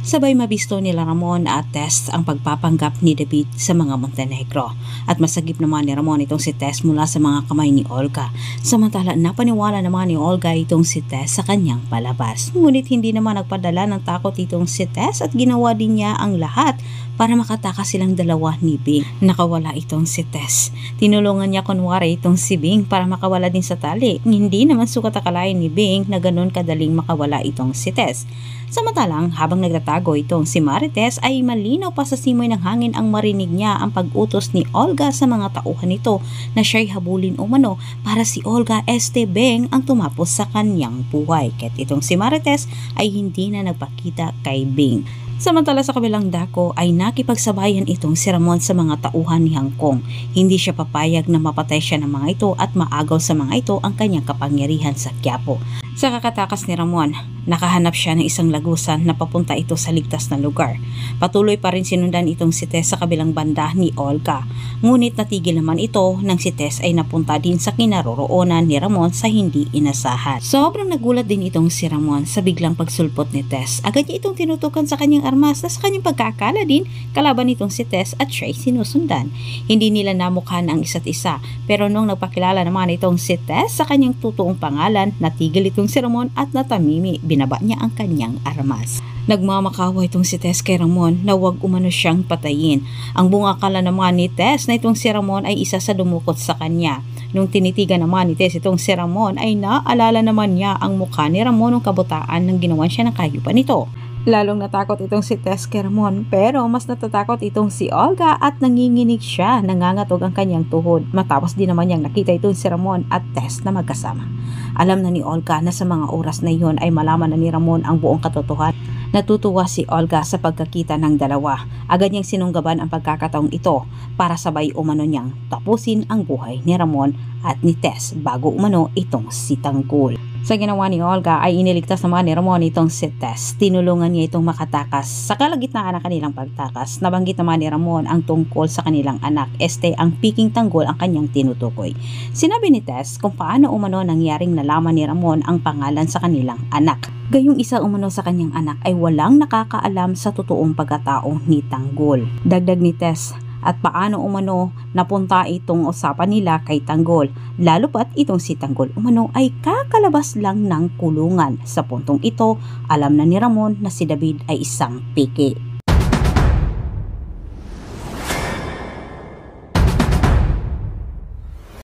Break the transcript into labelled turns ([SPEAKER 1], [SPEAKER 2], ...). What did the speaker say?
[SPEAKER 1] Sabay mabisto nila Ramon at Tess ang pagpapanggap ni David sa mga Montenegro. At masagip naman ni Ramon itong si Tess mula sa mga kamay ni Olga. Samantala napaniwala naman ni Olga itong si Tess sa kanyang palabas. Ngunit hindi naman nagpadala ng takot itong si Tess at ginawa din niya ang lahat para makatakas silang dalawa ni Bing. Nakawala itong si Tess. Tinulungan niya kunwari itong si Bing para makawala din sa tali. Hindi naman sukat akalain ni Bing na ganun kadaling makawala itong si Tess. Samantalang habang nagtatago itong si Marites ay malinaw pa sa simoy ng hangin ang marinig niya ang pag-utos ni Olga sa mga tauhan nito na siya'y habulin umano para si Olga Estebeng ang tumapos sa kanyang buhay. Kaya't itong si Marites ay hindi na nagpakita kay Bing. Samantala sa kabilang dako ay nakipagsabayan itong si Ramon sa mga tauhan ni Hong Kong. Hindi siya papayag na mapatay siya ng mga ito at maagaw sa mga ito ang kanyang kapangyarihan sa Quiapo. Sa kakatakas ni Ramon, nakahanap siya ng isang lagusan na papunta ito sa ligtas na lugar. Patuloy pa rin sinundan itong si Tess sa kabilang banda ni Olga. Ngunit natigil naman ito nang si Tess ay napunta din sa kinaroroonan ni Ramon sa hindi inasahan. Sobrang nagulat din itong si Ramon sa biglang pagsulpot ni Tess. Agad niya itong tinutukan sa kanyang armas na sa kanyang pagkakala din kalaban nitong si Tess at siya'y sinusundan. Hindi nila namukhaan ang isa't isa pero nung nagpakilala naman itong si Tess sa kanyang totoong pangalan, natigil itong si Ramon at natamimi. Binaba niya ang kanyang armas. Nagmamakawa itong si Tess kay Ramon na huwag umano siyang patayin. Ang buong akala naman ni Tess na itong si Ramon ay isa sa dumukot sa kanya. Nung tinitigan naman ni Tess itong si Ramon ay naalala naman niya ang mukha ni Ramon nung kabataan nang ginawan siya ng kahayupan nito. Lalong natakot itong si Tess kay Ramon pero mas natatakot itong si Olga at nanginginig siya, nangangatog ang kanyang tuhod. Matapos din naman niyang nakita itong si Ramon at Tess na magkasama. Alam na ni Olga na sa mga oras na iyon ay malaman na ni Ramon ang buong katotohanan. Natutuwa si Olga sa pagkakita ng dalawa. Agad niyang sinunggaban ang pagkakataong ito para sabay umano niyang tapusin ang buhay ni Ramon at ni Tess bago umano itong si Tanggol. Sa ginawa ni Olga ay iniligtas naman ni Ramon itong si Tess. Tinulungan niya itong makatakas. Sa kalagitnaan ng kanilang pagtakas, nabanggit naman ni Ramon ang tungkol sa kanilang anak. Ang piking Tanggol ang kanyang tinutukoy. Sinabi ni Tess kung paano umano nangyaring nalaman ni Ramon ang pangalan sa kanilang anak. Gayong isa umano sa kanyang anak ay walang nakakaalam sa totoong pagkatao ni Tanggol. Dagdag ni Tess, at paano umano napunta itong usapan nila kay Tanggol, lalo pat itong si Tanggol umano ay kakalabas lang ng kulungan. Sa puntong ito, alam na ni Ramon na si David ay isang piki.